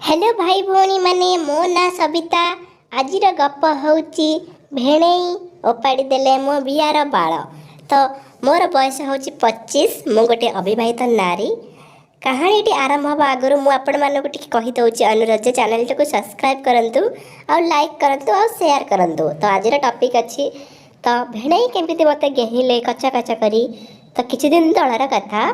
Hello भाई भौणी माने मो ना सबिता। आजिर गप होची भेणेई ओपाड़ी देले मो बियार बाल। तो मोर बयस होची 25। मु गोटे अविवाहित नारी। कहानी आरंभ हवा आगु मु आपण मानक टिके कहि दउची अनुरोध चैनल को सब्सक्राइब करंतु और लाइक करंतु और शेयर करंतु। तो आजिर टॉपिक अच्छी तो भेणेई केमिति मते गेहिले कच्चा कच्चा करी। तो किछि दिन तळर कथा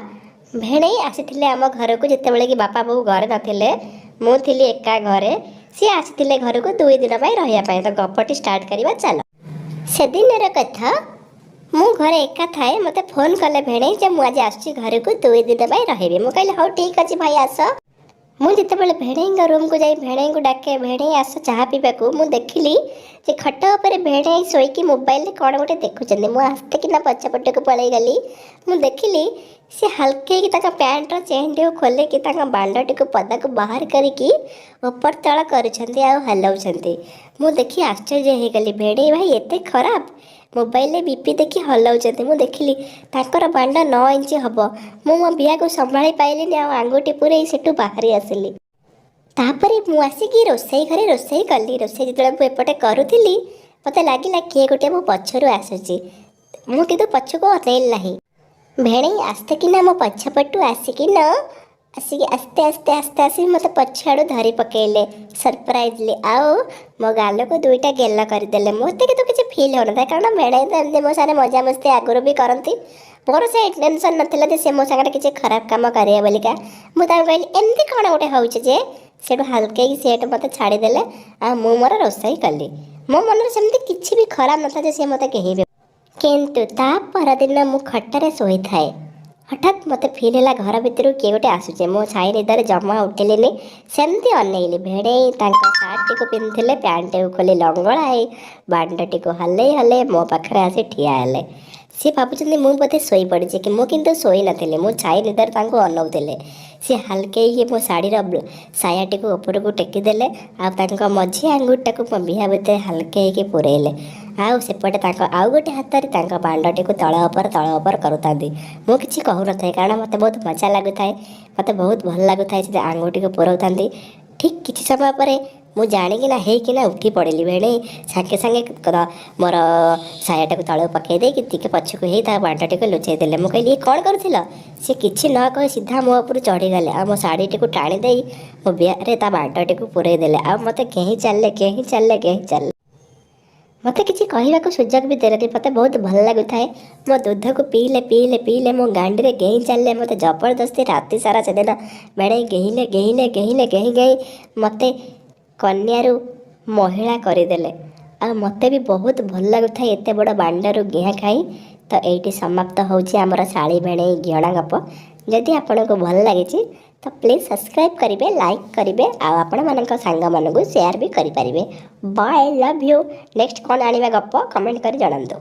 भेणेई आसीथिले आम घर को जितेबेले कि बापा बोऊ घरे नथिले मु थिली एका घरे सी आसीथिले घर को 2 दिन पाई रहिया पाई। तो गपटी स्टार्ट करिबा चलो। से दिन कथा मु घरे एका थाए मते फोन कले भेणेई जे मु आज आछि घर को 2 दिन पाई रहिबे। मु कहले हो ठीक अछि भाई आस। मु जितेबेले भेणेई रूम को जाई भेणेई को डाके भेणेई आस चाहा पीबा को मु देखिली जे खट ऊपर भेणेई सोईकी मोबाइल रे कोन गोटे देखुचंदी। मु आस्ते किना पछपटे को पळेई गली। मु देखिली से हल्के की तक पैंट चेन टी खोले कि बांडटी को पदा को बाहर करिकी ऊपर तल करुछंती आ हलाउछंती। मु देखी आश्चर्य हो गली भेणेई भाई एते खराब मोबाइल रे बीपी देखी हलाउछंती। मु देखिली ताकर बांड 9 इंच हबो। मु मो बिया को संभाली पाइलिनी आ आंगुठी पुरे सेटू बाहरी आसिली। तापरे मु आसिकी रोसई घरे रोसई कली। रोसई जितले मु एपटे करूथिली मते लागिला किए गोटे मो पछरु आसुची। मु कितु पछको अनेल नाही। भेणेई आस्ते किना मो पछपटू आसिकिना आसिकी आस्ते आस्ते आस्ते आसी मते पछाड़ू धरी पकेले सरप्राइजली आओ मो गाल को दुईटा गेला करदेले। मते कितु किछि फील होना था कारण भेणेई तो एमती मो सारे मजा मस्ती आगुरु भी करती। मोर से टेंशन नथिला जे से मो संगटे किछि खराब काम करिया बोलिका। मु ता कहली एमती कोन गोटे होउछ जे सेटु हल्के की सेट मते छाड़ी देले आ मु मोर रोसई कली। मो मन सेमती किछि भी खराब नथा जे से मते कहिबे। किंतु ता परदिन मु खटरे शोई थाए हठात मते फील है घर भितर किए गोटे आसुचे। मो छाई निदर जमा उठिलेनी सेमती अनेइली भेणेई तांका सार्ट टी को पिंधिले पैंट को खोली लंगड़ाई बांडटी को हल्ले हल्ले मो पाखरे आसी ठिया हेले। सी भाବୁचंदी मु बोधे सोई पड़िछि कि मु किंतु सोई नथिले। मु छाई निदर तांको अनौथिले। सी हल्के ही मो साड़ी सायाटी को ऊपर को टेकी देले आ तांको मझी आंगुठटा को मो बिहा भितर हल्के ही पुरेले आउ सेपटे तांको आउ गोटे हाथ रे तांको बांडटी को तळ ऊपर करूतांदी। मु किछि कहू नथाय कारण मते बहुत मजा लागुथाय। मते बहुत भल लागुथाय जे आंगुठी को पुरौतांदी। ठीक किछि समय परे मु जानिकिना हेकिना उठी पड़ेली। भेणेई सागे सागे मोर सायाटा को तळ पकई दे कि टिके पछको हेई ता बांडटी को लुचेई देले। मु कहली कोन करथिला से किछि न कहि सीधा मो ऊपर चढ़ी गले आ मो साड़ीटी को टाणी देई मो बियारे ता बांडटी को पुरई देले आ मते केही चलले मते किछि कहबा को सुजोग भी देले। मते बहुत भल लागुथाय। मो दूध को पीले मो गांडी रे गेही चलले मते जबरदस्ती राति सारा से देना भेणेई गेही मते कन्यारू महिला करदेले आ मते भी बहुत भल लागुथाय एते बड़ बांडारू गेहा खाई। तो एठी समाप्त होउची हमर साड़ी भेणेई घियणा गप। जदि आपनको भल लागिछि तो प्लीज सब्सक्राइब करिवे लाइक करिवे आ आपण मानक सांग मानकु शेयर भी करि परिवे। Bye love you. नेक्स्ट कोन आनिबा गप कमेंट करि जणांतु।